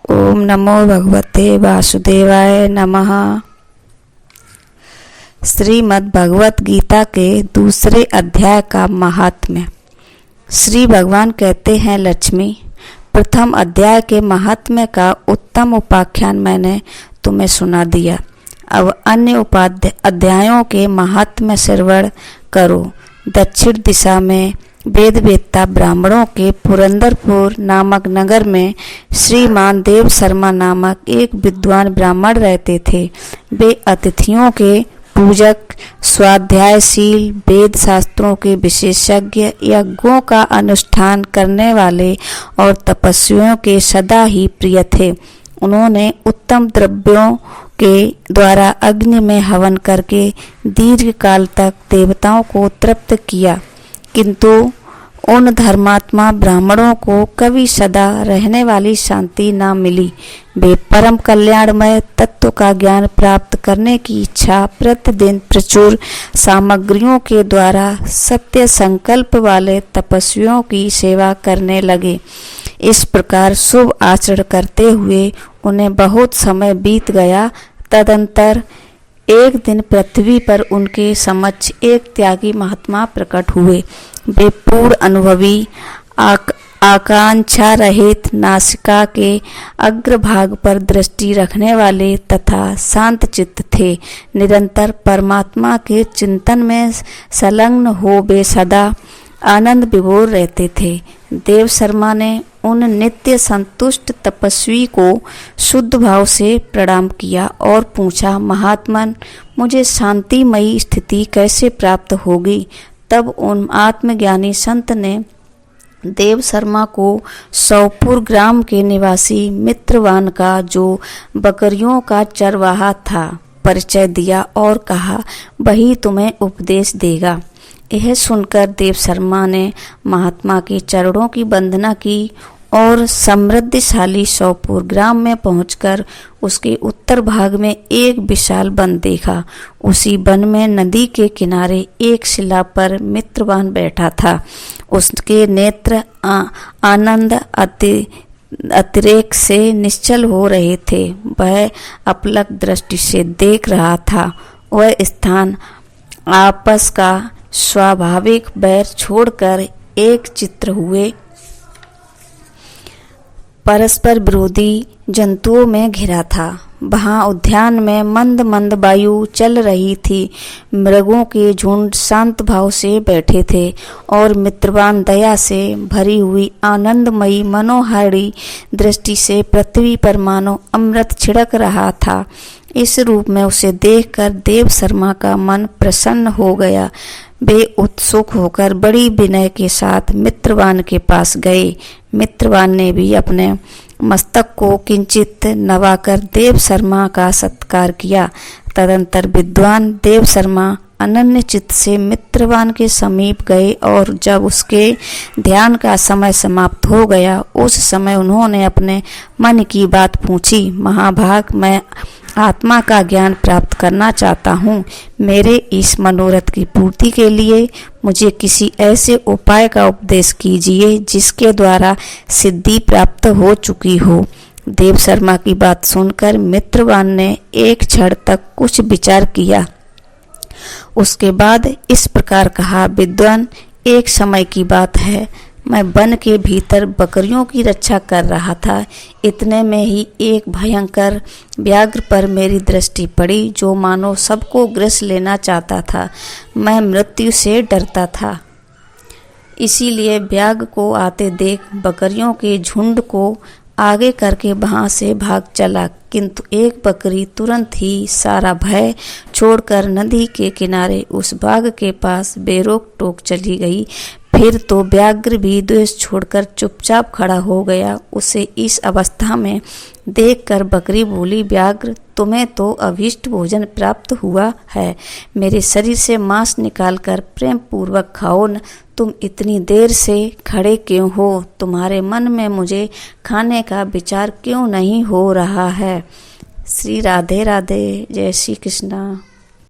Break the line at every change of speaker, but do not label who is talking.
ओम नमो भगवते वासुदेवाय नमः। श्रीमद् भगवत गीता के दूसरे अध्याय का महात्म्य। श्री भगवान कहते हैं, लक्ष्मी, प्रथम अध्याय के महात्म्य का उत्तम उपाख्यान मैंने तुम्हें सुना दिया। अब अन्य अध्यायों के महात्म्य श्रवण करो। दक्षिण दिशा में वेदवेत्ता ब्राह्मणों के पुरंदरपुर नामक नगर में श्रीमान देव शर्मा नामक एक विद्वान ब्राह्मण रहते थे। वे अतिथियों के पूजक, स्वाध्यायशील, वेद शास्त्रों के विशेषज्ञ, यज्ञों का अनुष्ठान करने वाले और तपस्वियों के सदा ही प्रिय थे। उन्होंने उत्तम द्रव्यों के द्वारा अग्नि में हवन करके दीर्घ काल तक देवताओं को तृप्त किया, किंतु उन धर्मात्मा ब्राह्मणों को कभी सदा रहने वाली शांति न मिली। वे परम कल्याणमय तत्व का ज्ञान प्राप्त करने की इच्छा प्रतिदिन प्रचुर सामग्रियों के द्वारा सत्य संकल्प वाले तपस्वियों की सेवा करने लगे। इस प्रकार शुभ आचरण करते हुए उन्हें बहुत समय बीत गया। तदंतर एक दिन पृथ्वी पर उनके समक्ष एक त्यागी महात्मा प्रकट हुए। वे पूर्ण अनुभवी, आकांक्षा रहित, नासिका के अग्रभाग पर दृष्टि रखने वाले तथा शांत चित्त थे। निरंतर परमात्मा के चिंतन में संलग्न हो वे सदा आनंद विभोर रहते थे। देव शर्मा ने उन नित्य संतुष्ट तपस्वी को शुद्ध भाव से प्रणाम किया और पूछा, महात्मन, मुझे शांतिमयी स्थिति कैसे प्राप्त होगी? तब उन आत्मज्ञानी संत ने देव शर्मा को सौपुर ग्राम के निवासी मित्रवान का, जो बकरियों का चरवाहा था, परिचय दिया और कहा, वही तुम्हें उपदेश देगा। यह सुनकर देव शर्मा ने महात्मा के चरणों की वंदना की और समृद्धिशाली सौपुर ग्राम में पहुंचकर उसके उत्तर भाग में एक विशाल वन देखा। उसी वन में नदी के किनारे एक शिला पर मित्रवान बैठा था। उसके नेत्र आनंद अतिरेक से निश्चल हो रहे थे। वह अपलक दृष्टि से देख रहा था। वह स्थान आपस का स्वाभाविक बैर छोड़कर एक चित्र हुए परस्पर विरोधी जंतुओं में घिरा था। वहाँ उद्यान में मंद मंद वायु चल रही थी। मृगों के झुंड शांत भाव से बैठे थे और मित्रवान दया से भरी हुई आनंदमयी मनोहारी दृष्टि से पृथ्वी पर मानो अमृत छिड़क रहा था। इस रूप में उसे देखकर देव शर्मा का मन प्रसन्न हो गया। वे उत्सुक होकर बड़ी विनय के साथ मित्रवान के पास गए। मित्रवान ने भी अपने मस्तक को किंचित नवाकर देव शर्मा का सत्कार किया। तदंतर विद्वान देव शर्मा अनन्य चित्त से मित्रवान के समीप गए और जब उसके ध्यान का समय समाप्त हो गया, उस समय उन्होंने अपने मन की बात पूछी। महाभाग, मैं आत्मा का ज्ञान प्राप्त करना चाहता हूँ। मेरे इस मनोरथ की पूर्ति के लिए मुझे किसी ऐसे उपाय का उपदेश कीजिए जिसके द्वारा सिद्धि प्राप्त हो चुकी हो। देव शर्मा की बात सुनकर मित्रवान ने एक क्षण तक कुछ विचार किया। उसके बाद इस प्रकार कहा, विद्वान, एक समय की बात है, मैं वन के भीतर बकरियों की रक्षा कर रहा था। इतने में ही एक भयंकर व्याघ्र पर मेरी दृष्टि पड़ी, जो मानो सबको ग्रस लेना चाहता था। मैं मृत्यु से डरता था, इसीलिए व्याघ्र को आते देख बकरियों के झुंड को आगे करके वहां से भाग चला, किंतु एक बकरी तुरंत ही सारा भय छोड़कर नदी के किनारे उस बाघ के पास बेरोक टोक चली गई। फिर तो व्याघ्र भी द्वेष छोड़कर चुपचाप खड़ा हो गया। उसे इस अवस्था में देखकर बकरी बोली, व्याघ्र, तुम्हें तो अभीष्ट भोजन प्राप्त हुआ है। मेरे शरीर से मांस निकालकर प्रेम पूर्वक खाओ न। तुम इतनी देर से खड़े क्यों हो? तुम्हारे मन में मुझे खाने का विचार क्यों नहीं हो रहा है? श्री राधे राधे। जय श्री कृष्णा।